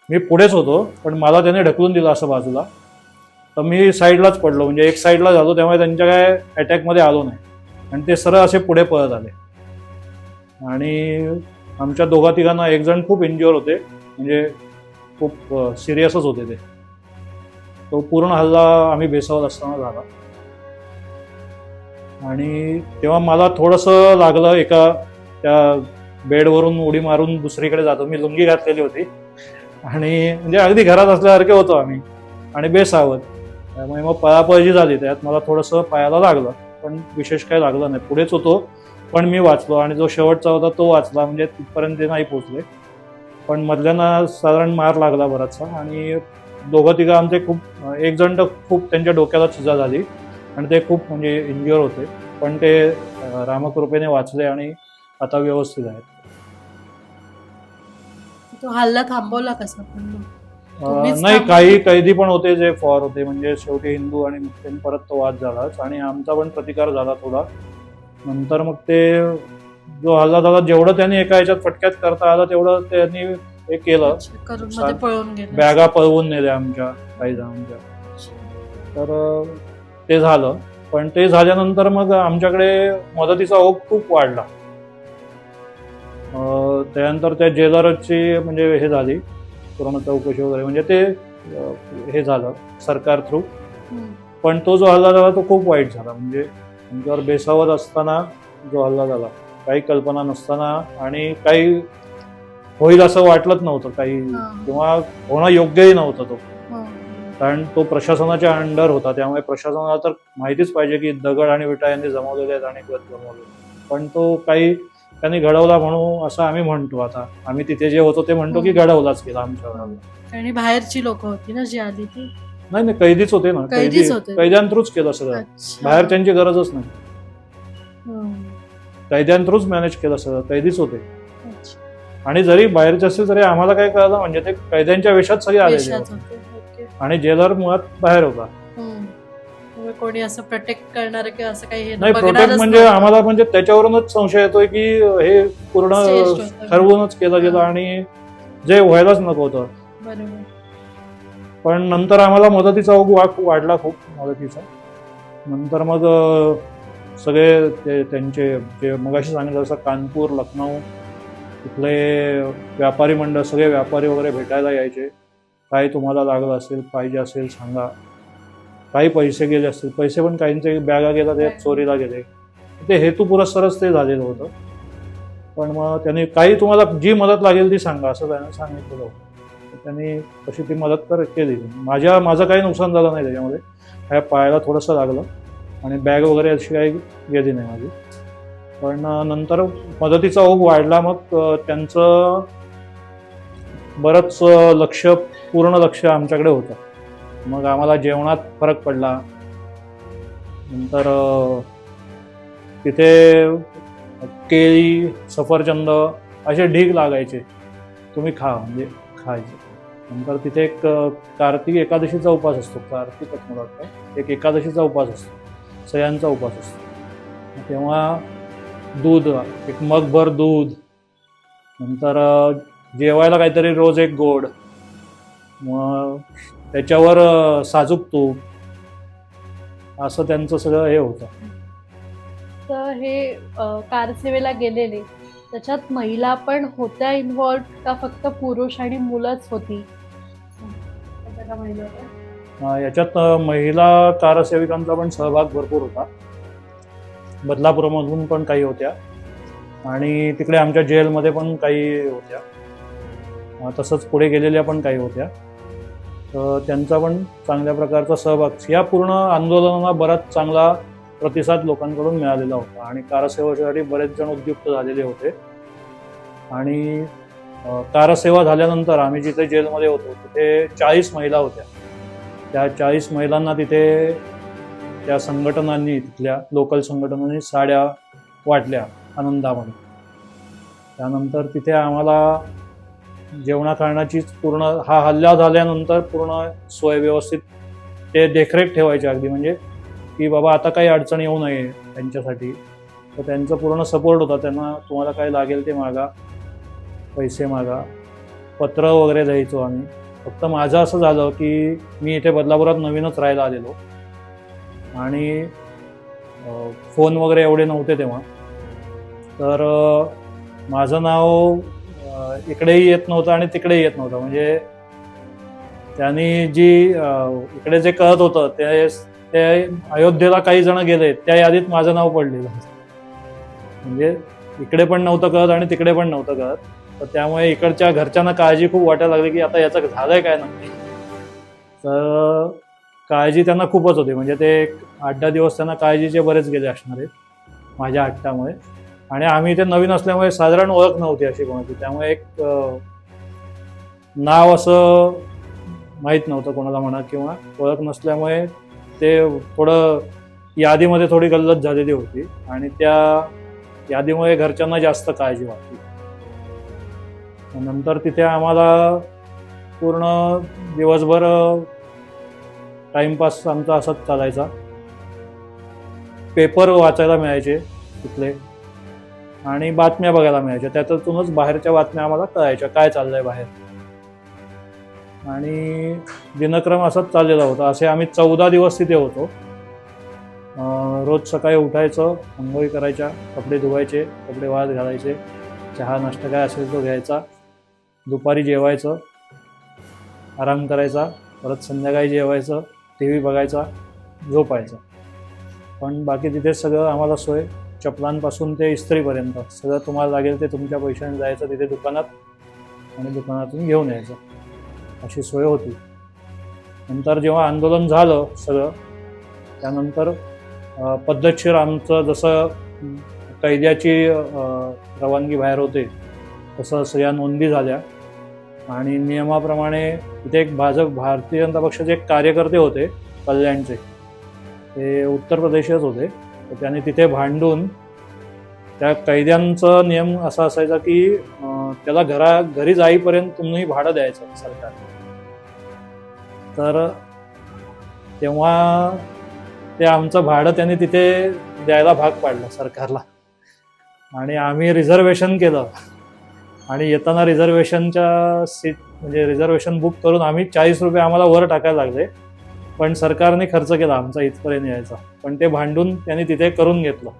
मी पुढेच होतो, पण मला त्याने ढकलून दिलं असं बाजूला. तर मी साईडलाच पडलो, म्हणजे एक साईडला झालो, त्यामुळे त्यांच्या काय अटॅकमध्ये आलो नाही, आणि ते सरळ असे पुढे पळत आले. आणि आमच्या दोघा तिघांना, एक जण खूप इंज्युअर होते, म्हणजे खूप सिरियसच होते ते. तो पूर्ण हल्ला आम्ही बेसावत असताना झाला. आणि तेव्हा मला थोडंसं लागलं, एका त्या बेडवरून उडी मारून दुसरीकडे जातो. मी लुंगी घातलेली होती आणि म्हणजे अगदी घरात असल्यासारखे होतो आम्ही, आणि बेसावत, त्यामुळे मग पळापळी झाली. त्यात मला थोडंसं पायाला लागलं, पण विशेष काही लागलं नाही. पुढेच होतो पण मी वाचलो, आणि जो शेवटचा होता तो वाचला, म्हणजे तिथपर्यंत ते नाही पोचले. पण मधल्यांना साधारण मार लागला बराचसा, आणि दोघं तिघं आमचे खूप, एक जण तर खूप त्यांच्या डोक्याला चिजा झाली, आणि ते खूप म्हणजे इंज्युअर होते, पण ते रामकृपेने वाचले आणि आता व्यवस्थित आहेत. तो हल्ला थांबवला कसा? नाही, काही कैदी पण होते जे फॉर होते, म्हणजे शेवटी हिंदू आणि मुस्लिम परत तो वाद झालाच, आणि आमचा पण प्रतिकार झाला थोडा. नंतर मग ते जो हल्ला झाला, जेवढं त्यांनी एका ह्याच्यात फटक्यात करता आलं तेवढं त्यांनी हे केलं. बॅगा पळवून नेल्या आमच्या काही जणांच्या. तर ते झालं, पण ते झाल्यानंतर मग आमच्याकडे मदतीचा ओघ खूप वाढला. त्यानंतर त्या जेलरची म्हणजे हे झाली पूर्ण चौकशी वगैरे, म्हणजे ते हे झालं सरकार थ्रू. पण तो जो हल्ला झाला तो खूप वाईट झाला. म्हणजे आमच्यावर बेसावत असताना जो हल्ला झाला, काही कल्पना नसताना, आणि काही होईल असं वाटलंच नव्हतं काही, किंवा होणं योग्यही नव्हतं तो, कारण तो प्रशासनाच्या अंडर होता. त्यामुळे प्रशासनाला तर माहितीच पाहिजे की दगड आणि विटा यांनी जमवलेले आहेत आणि गत जमवले, पण तो काही त्यांनी घडवला म्हणू असं आम्ही म्हणतो. आता आम्ही तिथे जे होतो ते म्हणतो की घडवलाच केला आमच्यावर. आणि बाहेरची लोक होती ना जी आली ती? नाही, कैदीच होते ना, कैद्यांथ्रूच केलं सगळं, बाहेर त्यांची गरजच नाही. कैद्यांथ्रूच मॅनेज केलं सगळं, कैदीच होते. आणि जरी बाहेरचे असतील तरी आम्हाला काय कळलं, म्हणजे ते कैद्यांच्या वेशात सगळे आलेले होते, आणि जेलर मुळात बाहेर होता. कोणी असं प्रोटेक्ट करणार किंवा असं काही नाही, प्रोटेक्ट म्हणजे आम्हाला म्हणजे त्याच्यावरूनच संशय येतोय की हे पूर्ण ठरवूनच केलं गेलं, आणि जे व्हायलाच नको होतं. पण नंतर आम्हाला मदतीचा ओघ वाढला, खूप मदतीचा. नंतर मग सगळे ते त्यांचे जे मगाशी सांगितलं तसं कानपूर, लखनौ तिथले व्यापारी मंडळ, सगळे व्यापारी वगैरे भेटायला यायचे. काही तुम्हाला लागलं असेल, पाहिजे असेल सांगा. काही पैसे गेले असतील, पैसे पण काहींचे बॅगा गेला, ते चोरीला गेले. ते हेतू पुरस्सरच ते झालेलं होतं. पण मग त्यांनी काही तुम्हाला जी मदत लागेल ती सांगा असं त्यांना सांगितलं होतं. त्यांनी तशी ती मदत केली. माझं काही नुकसान झालं नाही त्याच्यामध्ये. ह्या पायाला थोडंसं लागलं, आणि बॅग वगैरे अशी काही गेली नाही माझी. पण नंतर मदतीचा ओघ वाढला. मग त्यांचं बरंच पूर्ण लक्ष आमच्याकडे होतं. मग आम्हाला जेवणात फरक पडला. नंतर तिथे केळी, सफरचंद असे ढीग लागायचे, तुम्ही खा म्हणजे खायचे. नंतर तिथे एक कार्तिक एकादशीचा उपास असतो, कार्तिकच मला वाटतं, एक एकादशीचा उपास असतो, सह्यांचा उपास असतो. तेव्हा दूध, एक मगभर दूध, नंतर जेवायला काहीतरी रोज एक गोड, मग त्याच्यावर साजूक तूप, असं त्यांचं सगळं हे होतं. तर हे कारसेवेला गेलेले त्याच्यात महिला पण होत्या इन्व्हॉल्व का फक्त पुरुष आणि मुलंच होती? याच्यात महिला कारसेविकांचा पण सहभाग भरपूर होता. बदलापूरमधून पण काही होत्या आणि तिकडे आमच्या जेलमध्ये पण काही होत्या, तसंच पुढे गेलेल्या पण काही होत्या. तर त्यांचा पण चांगल्या प्रकारचा सहभाग, या पूर्ण आंदोलनाला बराच चांगला प्रतिसाद लोकांकडून मिळालेला होता आणि कारसेवेसाठी बरेच जण उद्युक्त झालेले होते. आणि कारसेवा झाल्यानंतर आम्ही जिथे जेलमध्ये होतो तिथे 40 महिला होत्या. त्या 40 महिलांना तिथे त्या संघटनांनी, तिथल्या लोकल संघटनांनी साड्या वाटल्या आनंदामध्ये. त्यानंतर तिथे आम्हाला जेवणा खाण्याची पूर्ण, हा हल्ला झाल्यानंतर पूर्ण सोय व्यवस्थित ते देखरेख ठेवायचे अगदी, म्हणजे की बाबा आता काही अडचण येऊ नये त्यांच्यासाठी. तर त्यांचं पूर्ण सपोर्ट होता. त्यांना तुम्हाला काय लागेल ते मागा, पैसे मागा, पत्र वगैरे द्यायचो आम्ही. फक्त माझं असं झालं की मी इथे बदलापुरात नवीनच राहायला आलेलो आणि फोन वगैरे एवढे नव्हते तेव्हा. तर माझं नाव इकडेही येत नव्हतं आणि तिकडेही येत नव्हतं. म्हणजे त्यांनी इकडे जे कळत होतं ते अयोध्येला काही जण गेले त्या यादीत माझं नाव पडलेलं. म्हणजे इकडे पण नव्हतं कळत आणि तिकडे पण नव्हतं कळत. तर त्यामुळे इकडच्या घरच्यांना काळजी खूप वाटायला लागली की आता याचं झालंय काय नक्की. तर काळजी त्यांना खूपच होती. म्हणजे ते 8-10 दिवस त्यांना काळजीचे बरेच गेले असणार आहेत माझ्या हट्टामुळे. आणि आम्ही इथे नवीन असल्यामुळे साधारण ओळख नव्हती अशी कोणाची, त्यामुळे एक नाव असं माहीत नव्हतं कोणाला म्हणा, किंवा ओळख नसल्यामुळे ते थोडं यादीमध्ये थोडी गल्लत झालेली होती आणि त्या यादीमुळे घरच्यांना जास्त काळजी वाटली. नंतर तिथे आम्हाला पूर्ण दिवसभर टाइमपास आमचा असाच चालायचा. पेपर वाचायला मिळायचे तिथले आणि बातम्या बघायला मिळायच्या. त्यातूनच बाहेरच्या बातम्या आम्हाला कळायच्या, काय चाललंय बाहेर. आणि दिनक्रम असाच चाललेला होता. असे आम्ही 14 दिवस तिथे होतो. रोज सकाळी उठायचं, अंघोळी करायच्या, कपडे धुवायचे, कपडे वाळत घालायचे, चहा नाश्ता काय असेल तो घ्यायचा, दुपारी जेवायचं, आराम करायचा, परत संध्याकाळी जेवायचं, TV बघायचा, झोपायचं. पण बाकी तिथे सगळं आम्हाला सोय, चपलांपासून ते इस्त्रीपर्यंत सगळं तुम्हाला लागेल ते तुमच्या पैशाने जायचं तिथे दुकानात आणि दुकानातून घेऊन यायचं, अशी सोय होती. नंतर जेव्हा आंदोलन झालं सगळं, त्यानंतर पद्धतशीर आमचं जसं कैद्याची रवानगी बाहेर होते तसं सगळ्या नोंदी झाल्या आणि नियमाप्रमाणे तिथे एक भारतीय जनता पक्षाचे एक कार्यकर्ते होते कल्याणचे, ते उत्तर प्रदेशच होते. तर त्यांनी तिथे भांडून, त्या कैद्यांचा नियम असा असायचा की त्याला घरी जाईपर्यंत तुम्ही भाडं द्यायचं सरकार. तर तेव्हा ते आमचं भाडं त्यांनी तिथे द्यायला भाग पाडलं सरकारला. आणि आम्ही रिझर्वेशन केलं आणि येताना रिझर्वेशनच्या सीट, म्हणजे रिझर्वेशन बुक करून आम्ही 40 रुपये आम्हाला वर टाकायला लागले. पण सरकारने खर्च केला आमचा इथपर्यंत यायचा, पण ते भांडून त्यांनी तिथे करून घेतलं.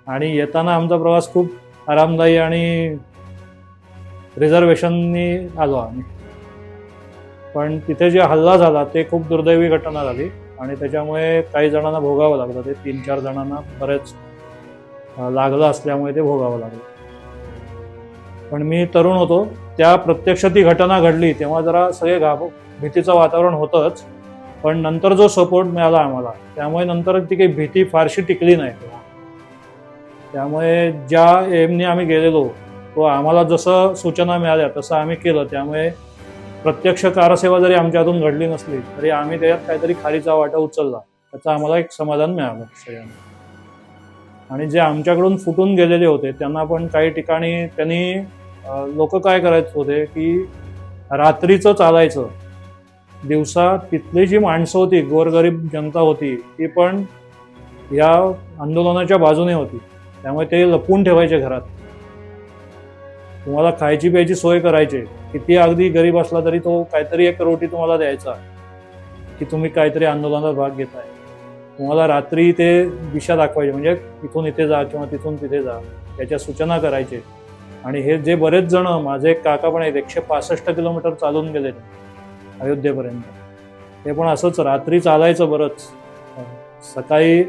आणि येताना आमचा प्रवास खूप आरामदायी आणि रिझर्वेशननी आलो आम्ही. पण तिथे जे हल्ला झाला ते खूप दुर्दैवी घटना झाली आणि त्याच्यामुळे काही जणांना भोगावं लागलं. ते 3-4 जणांना बरेच लागलं असल्यामुळे ते भोगावं लागलं. पण मी तरुण होतो, त्या प्रत्यक्ष ती घटना घडली तेव्हा जरा सगळे भीतीचं वातावरण होतंच. पण नंतर जो सपोर्ट मिळाला आम्हाला, त्यामुळे नंतर ती काही भीती फारशी टिकली नाही. त्यामुळे ज्या एमने आम्ही गेलेलो तो आम्हाला जसं सूचना मिळाल्या तसं आम्ही केलं. त्यामुळे प्रत्यक्ष कारसेवा जरी आमच्या हातून घडली नसली तरी आम्ही त्याच्यात काहीतरी खारीचा वाटा उचलला, त्याचं आम्हाला एक समाधान मिळालं सगळ्यांना. आणि जे आमच्याकडून फुटून गेलेले होते त्यांना पण काही ठिकाणी त्यांनी लोक काय करायचे होते की रात्रीचं चालायचं, दिवसा तिथली जी माणसं होती, गोरगरीब जनता होती, ती पण या आंदोलनाच्या बाजूने होती. त्यामुळे ते लपवून ठेवायचे घरात, तुम्हाला खायची प्यायची सोय करायची. किती अगदी गरीब असला तरी तो काहीतरी एक रोटी तुम्हाला द्यायचा की तुम्ही काहीतरी आंदोलनात भाग घेताय. तुम्हाला रात्री ते दिशा दाखवायचे, म्हणजे इथून इथे जा किंवा तिथून तिथे जा, याच्या सूचना करायचे. आणि हे जे बरेच जण, माझे एक काका पण आहेत, 165 किलोमीटर चालून गेले अयोध्येपर्यंत. ते पण असंच रात्री चालायचं बरंच, सकाळी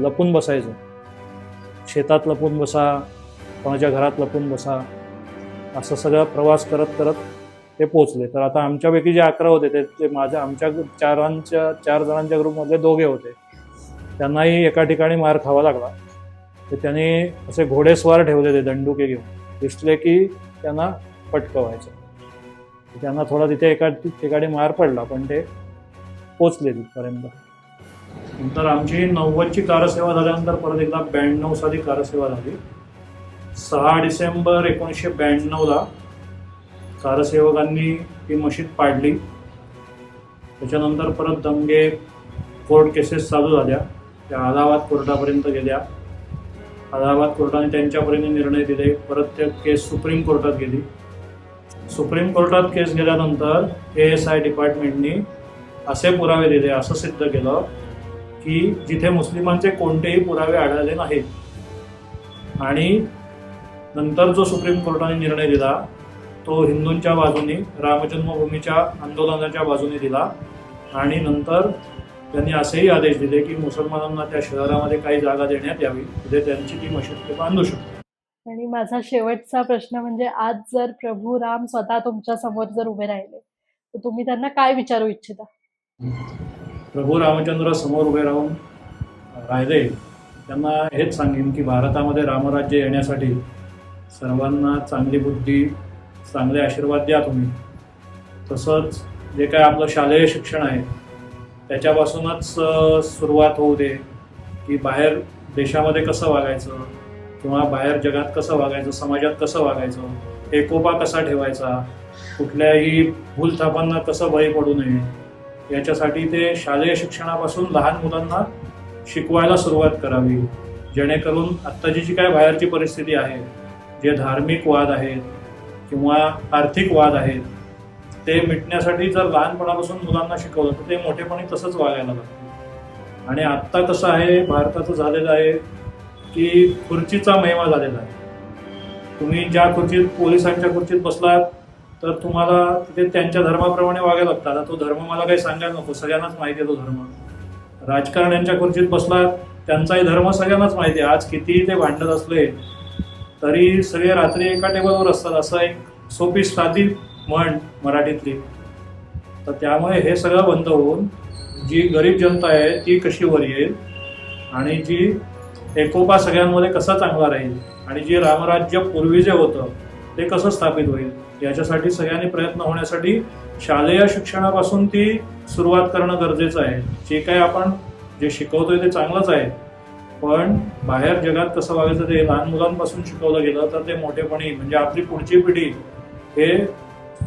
लपून बसायचं, शेतात लपून बसा, कोणाच्या घरात लपून बसा, असं सगळा प्रवास करत करत ते पोचले. तर आता आमच्यापैकी जे 11 होते ते आमच्या 4 जणांच्या ग्रुपमधले 2 होते. त्यांनाही एका ठिकाणी मार खावा लागला. तर त्यांनी असे घोडेस्वार ठेवलेले दंडुके घेऊन, दिसले की त्यांना पटकवायचं. त्यांना थोडा तिथे एका ठिकाणी मार पडला, पण ते पोचले तिथपर्यंत. नंतर आमची 90ची कारसेवा झाल्यानंतर परत एकदा 92 साली कारसेवा झाली. 6 डिसेंबर 1992ला कारसेवकांनी ती मशीद पाडली. त्याच्यानंतर परत दंगे, कोर्ट केसेस चालू झाल्या. त्या अलाहाबाद कोर्टापर्यंत गेल्या. अलाहाबाद कोर्टाने त्यांच्यापर्यंत निर्णय दिले. परत त्या केस सुप्रीम कोर्टात गेली. सुप्रीम कोर्टात केस गेल्यानंतर ASI डिपार्टमेंटनी असे पुरावे दिले, असं सिद्ध केलं की जिथे मुस्लिमांचे कोणतेही पुरावे आढळले नाहीत. आणि नंतर जो सुप्रीम कोर्टाने निर्णय दिला तो हिंदूंच्या बाजूने, रामजन्मभूमीच्या आंदोलनाच्या बाजूने दिला. आणि नंतर त्यांनी असेही आदेश दिले की मुसलमानांना त्या शहरामध्ये काही जागा देण्यात यावी, तिथे त्यांची ती मशीद ते बांधू शकतात. आणि माझा शेवटचा प्रश्न म्हणजे, आज जर प्रभू राम स्वतः तुमच्या समोर जर उभे राहिले तर तुम्ही त्यांना काय विचारू इच्छिता? प्रभू रामचंद्र समोर उभे राहून राहिले त्यांना हेच सांगेन की भारतामध्ये रामराज्य येण्यासाठी सर्वांना चांगली बुद्धी, चांगले आशीर्वाद द्या तुम्ही. तसंच जे काय आपलं शालेय शिक्षण आहे त्याच्यापासूनच सुरुवात होऊ दे, की बाहेर देशामध्ये कसं वागायचं किंवा बाहेर जगात कसं वागायचं, समाजात कसं वागायचं, एकोपा कसा ठेवायचा, कुठल्याही भूलथापांना कसं बळी पडू नये, याच्यासाठी ते शालेय शिक्षणापासून लहान मुलांना शिकवायला सुरुवात करावी. जेणेकरून आत्ताची जी काय बाहेरची परिस्थिती आहे, जे धार्मिक वाद आहेत किंवा आर्थिक वाद आहेत, ते मिटण्यासाठी जर लहानपणापासून मुलांना शिकवलं तर ते मोठेपणी तसंच वागायला लागतं. आणि आत्ता कसं आहे, भारताचं झालेलं आहे की खुर्चीचा महिमा झालेला आहे. तुम्ही ज्या खुर्चीत, पोलिसांच्या खुर्चीत बसलात तर तुम्हाला तिथे त्यांच्या धर्माप्रमाणे वागायला लागतं. आता तो धर्म मला काही सांगायला नको, सगळ्यांनाच माहिती आहे तो धर्म. राजकारण्यांच्या खुर्चीत बसलात, त्यांचाही धर्म सगळ्यांनाच माहिती आहे. आज कितीही ते भांडत असले तरी सगळे रात्री एका टेबलवर असतात, असं एक सोपी साधी म्हण मराठीतली. तर त्यामुळे हे सगळं बंद होऊन जी गरीब जनता आहे ती कशी वर येईल, आणि जी एकोपा सगळ्यांमध्ये कसा चांगला राहील, आणि जे रामराज्य पूर्वी जे होतं ते कसं स्थापित होईल, याच्यासाठी सगळ्यांनी प्रयत्न होण्यासाठी शालेय शिक्षणापासून ती सुरुवात करणं गरजेचं आहे. जे काही आपण जे शिकवतोय ते चांगलंच आहे, पण बाहेर जगात कसं वागायचं ते लहान मुलांपासून शिकवलं गेलं तर ते मोठेपणी, म्हणजे आपली पुढची पिढी हे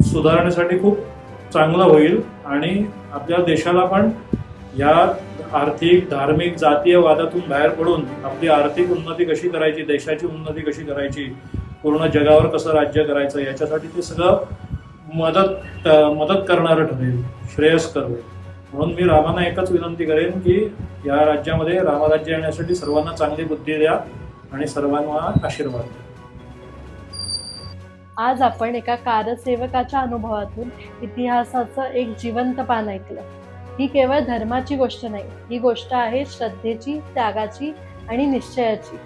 सुधारण्यासाठी खूप चांगलं होईल. आणि आपल्या देशाला पण या आर्थिक, धार्मिक, जातीय वादातून बाहेर पडून आपली आर्थिक उन्नती कशी करायची, देशाची उन्नती कशी करायची, पूर्ण जगावर कसं राज्य करायचं, याच्यासाठी ते सगळं मदत करणारं ठरेल, श्रेयस्कर होईल. म्हणून मी रामांना एकच विनंती करेन की या राज्यामध्ये रामराज्य येण्यासाठी सर्वांना चांगली बुद्धी द्या आणि सर्वांना आशीर्वाद द्या. आज आपण एका कारसेवकाच्या अनुभवातून इतिहासाचं एक जिवंत पान ऐकलं. ही केवळ धर्माची गोष्ट नाही, ही गोष्ट आहे श्रद्धेची, त्यागाची आणि निश्चयाची.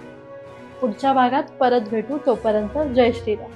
पुढच्या भागात परत भेटू. तोपर्यंत जय श्रीराम.